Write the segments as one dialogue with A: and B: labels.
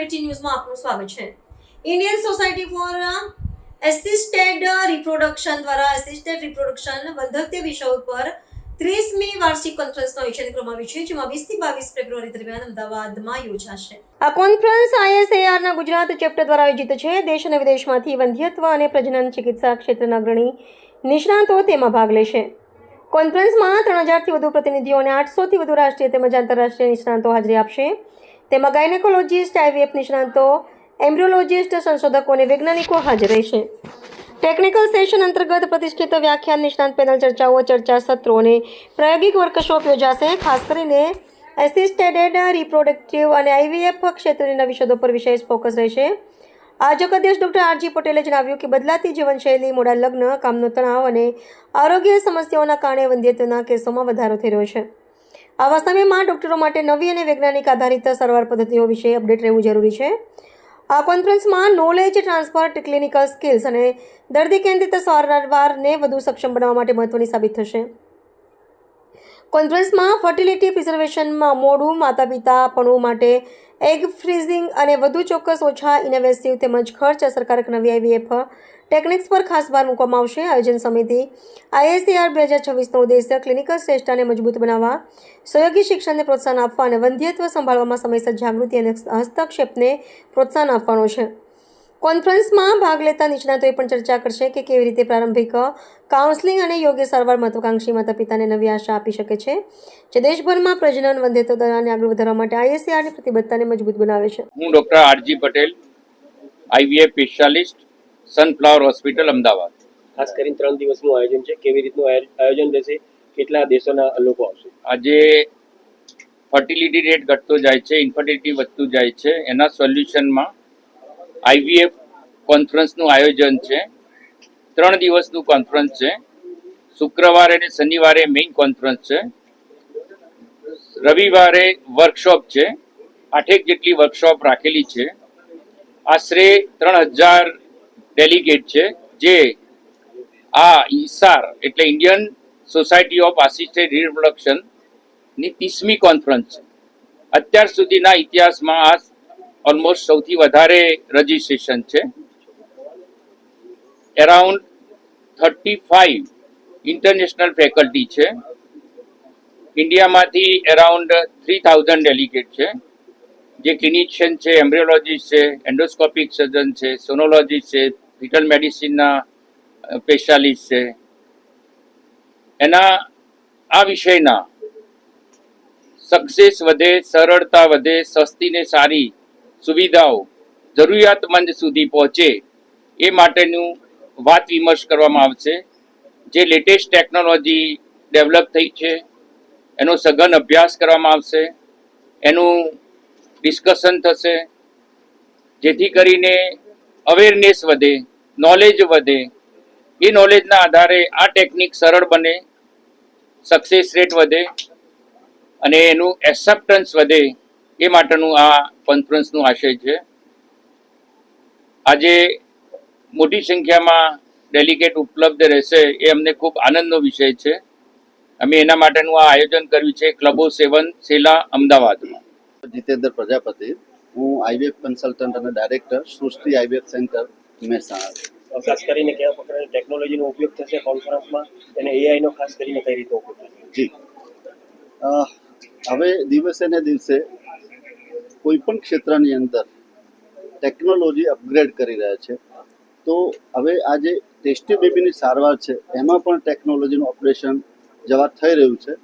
A: Bulletin ન્યૂઝમાં આપનું સ્વાગત છે। ઇન્ડિયન સોસાયટી ફોર એસિસ્ટેડ રિપ્રોડક્શન દ્વારા એસિસ્ટેડ રિપ્રોડક્શન વંધ્યત્વ વિષય પર 30મી વાર્ષિક કોન્ફરન્સનું આયોજન કરવામાં આવ્યું છે, જેમાં 20 થી 22 ફેબ્રુઆરી દરમિયાન અમદાવાદમાં યોજાશે। આ કોન્ફરન્સ ISARના ગુજરાત ચેપ્ટર દ્વારા આયોજિત છે। દેશ અને વિદેશમાંથી વંધ્યત્વ અને પ્રજનન ચિકિત્સા ક્ષેત્રના અગ્રણી નિષ્ણાતો તેમાં ભાગ લેશે। કોન્ફરન્સમાં 3000થી વધુ પ્રતિનિધિઓ અને 800થી વધુ રાષ્ટ્રીય તેમજ આંતરરાષ્ટ્રીય નિષ્ણાતો હાજરી આપશે। તેમાં ગાયનેકોલોજીસ્ટ, IVF નિષ્ણાતો, એમ્બ્રિયોલોજીસ્ટ, સંશોધકો અને વૈજ્ઞાનિકો હાજર રહેશે। ટેકનિકલ સેશન અંતર્ગત પ્રતિષ્ઠિત વ્યાખ્યાન, નિષ્ણાંત પેનલ ચર્ચાઓ, ચર્ચા સત્રો અને પ્રાયોગિક વર્કશોપ યોજાશે। ખાસ કરીને એસિસ્ટેડ રિપ્રોડક્ટિવ અને IVF ક્ષેત્રની નવી શોધો પર વિશેષ ફોકસ રહેશે। આયોજક અધ્યક્ષ ડૉક્ટર RG પટેલે જણાવ્યું કે બદલાતી જીવનશૈલી, મોડા લગ્ન, કામનો તણાવ અને આરોગ્ય સમસ્યાઓના કારણે વંધ્યત્વના કેસોમાં વધારો થઈ રહ્યો છે। આવા સમયમાં ડૉક્ટરો માટે નવી અને વૈજ્ઞાનિક આધારિત સારવાર પદ્ધતિઓ વિશે અપડેટ રહેવું જરૂરી છે। આ કોન્ફરન્સમાં નોલેજ ટ્રાન્સફર, ક્લિનિકલ સ્કિલ્સ અને દર્દી કેન્દ્રિત સારવારને વધુ સક્ષમ બનાવવા માટે મહત્વની સાબિત થશે। કોન્ફરન્સમાં ફર્ટિલિટી પ્રિઝર્વેશનમાં મોડું માતાપિતાપણું માટે એગ ફ્રીઝિંગ અને વધુ ચોક્કસ, ઓછા ઇન્વેસિવ તેમજ ખર્ચ અસરકારક નવી IVF ટેકનિક્સ પર ખાસ ભાર મૂકવામાં આવશે। આયોજન સમિતિ ISAR 2026નો ઉદ્દેશ્ય ક્લિનિકલ શ્રેષ્ઠતાને મજબૂત બનાવવા, સહયોગી શિક્ષણને પ્રોત્સાહન આપવા અને વંધ્યત્વ સંભાળવામાં સમયસર જાગૃતિ અને હસ્તક્ષેપને પ્રોત્સાહન આપવાનો છે। કોન્ફરન્સમાં ભાગ લેતા નિષ્ણાતોએ પણ ચર્ચા કરશે કે કેવી રીતે પ્રારંભિક કાઉન્સેલિંગ અને યોગ્ય સારવાર મહત્વાકાંક્ષી માતાપિતાને નવી આશા આપી શકે છે, જે દેશભરમાં પ્રજનન વંધ્યત્વ દરને આગળ વધારવા માટે ISARની પ્રતિબદ્ધતાને મજબૂત બનાવે છે।
B: હું doctor RG Patel, IVF specialist, sunflower hospital, Ahmedabad.
C: ખાસ કરીને 3 દિવસનું આયોજન છે, કેવી રીતનું આયોજન રહેશે, કેટલા દેશોના લોકો આવશે?
B: આજે ફર્ટિલિટી રેટ ઘટતો જાય છે, ઇન્ફર્ટિલિટી વધતું જાય છે, એના સોલ્યુશનમાં IVF કોન્ફરન્સનું આયોજન છે। 3 દિવસનું કોન્ફરન્સ છે। શુક્રવારે અને શનિવારે મેઇન કોન્ફરન્સ છે, રવિવારે વર્કશોપ છે। 8 જેટલી વર્કશોપ રાખેલી છે। આશરે 3000 ડેલિગેટ છે, જે આ ISAR એટલે ઇન્ડિયન સોસાયટી ઓફ આસિસ્ટેડ રિપ્રોડક્શનની 30મી કોન્ફરન્સ છે। અત્યાર સુધીના ઇતિહાસમાં આ ઓલમોસ્ટ સૌથી વધારે રજિસ્ટ્રેશન છે। એરાઉન્ડ 35 ઇન્ટરનેશનલ ફેકલ્ટી છે। ઇન્ડિયામાંથી એરાઉન્ડ 3000 ડેલિગેટ છે, જે ક્લિનિશિયન છે, એમ્બ્રિયોલોજીસ્ટ છે, એન્ડોસ્કોપિક સર્જન છે, સોનોલોજીસ્ટ છે, ફિટલ મેડિસિનના સ્પેશિયાલિસ્ટ છે। એના આ વિષયના સક્સેસ વધે, સરળતા વધે, સસ્તી ને સારી સુવિધાઓ જરૂરિયાતમંદ સુધી પહોંચે એ માટેનું વાત વિમર્શ કરવામાં આવશે। જે લેટેસ્ટ ટેકનોલોજી ડેવલપ થઈ છે એનો સઘન અભ્યાસ કરવામાં આવશે, એનું ડિસ્કશન થશે, જેથી કરીને અવેરનેસ વધે, નોલેજ વધે। એ નોલેજના આધારે આ ટેકનિક સરળ બને, સક્સેસ રેટ વધે અને એનું એક્સેપ્ટન્સ વધે, એ માટેનું આ કોન્ફરન્સનું આશય છે। આજે મોટી સંખ્યામાં ડેલિગેટ ઉપલબ્ધ રહેશે એ અમને ખૂબ આનંદનો વિષય છે। અમે એના માટેનું આ આયોજન કર્યું છે ક્લબો 7 સેલા, અમદાવાદમાં।
D: જીતેન્દ્ર પ્રજાપતિ, હું IVF કન્સલ્ટન્ટ અને ડાયરેક્ટર સૃષ્ટિ IVF સેન્ટર, મહેસાણા।
C: ખાસ કરીને કેવા પ્રકારની ટેકનોલોજીનો ઉપયોગ થશે કોન્ફરન્સમાં અને AI નો ખાસ કરીને કઈ રીતે ઉપયોગ થશે?
D: જી, હવે દિવસે ને દિવસે કોઈ પણ ક્ષેત્રની અંદર ટેકનોલોજી અપગ્રેડ કરી રહ્યા છે, તો હવે આ જે ટેસ્ટી બેબીની સારવાર છે એમાં પણ ટેકનોલોજીનું અપડેશન જવા થઈ રહ્યું છે।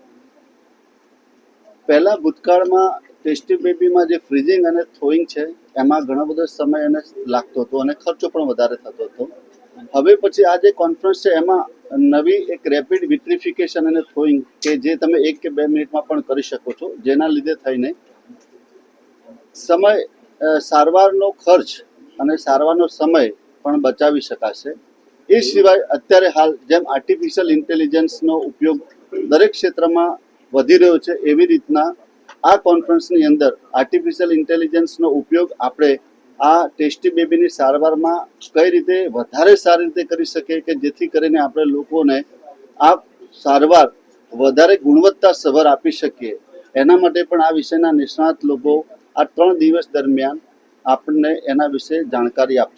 D: પહેલાં ભૂતકાળમાં ટેસ્ટી બેબીમાં જે ફ્રીઝિંગ અને થોઈંગ છે એમાં ઘણો બધો સમય એને લાગતો હતો અને ખર્ચો પણ વધારે થતો હતો। હવે પછી આ જે કોન્ફરન્સ છે એમાં નવી એક રેપિડ વિટ્રિફિકેશન અને થોઈંગ કે જે તમે 1 કે 2 મિનિટમાં પણ કરી શકો છો, જેના લીધે થઈને સમય, સારવારનો ખર્ચ અને સારવારનો સમય પણ બચાવી શકાશે। એ સિવાય અત્યારે હાલ જેમ આર્ટિફિશિયલ ઇન્ટેલિજન્સનો ઉપયોગ દરેક ક્ષેત્રમાં વધી રહ્યો છે, એવી રીતના આ કોન્ફરન્સની અંદર આર્ટિફિશિયલ ઇન્ટેલિજન્સનો ઉપયોગ આપણે આ ટેસ્ટી બેબીની સારવારમાં કઈ રીતે વધારે સારી રીતે કરી શકીએ કે જેથી કરીને આપણે લોકોને આ સારવાર વધારે ગુણવત્તાસભર આપી શકીએ। એના માટે પણ આ વિષયના નિષ્ણાત લોકો આ 3 દિવસ દરમિયાન આપણને એના વિશે જાણકારી આપશે.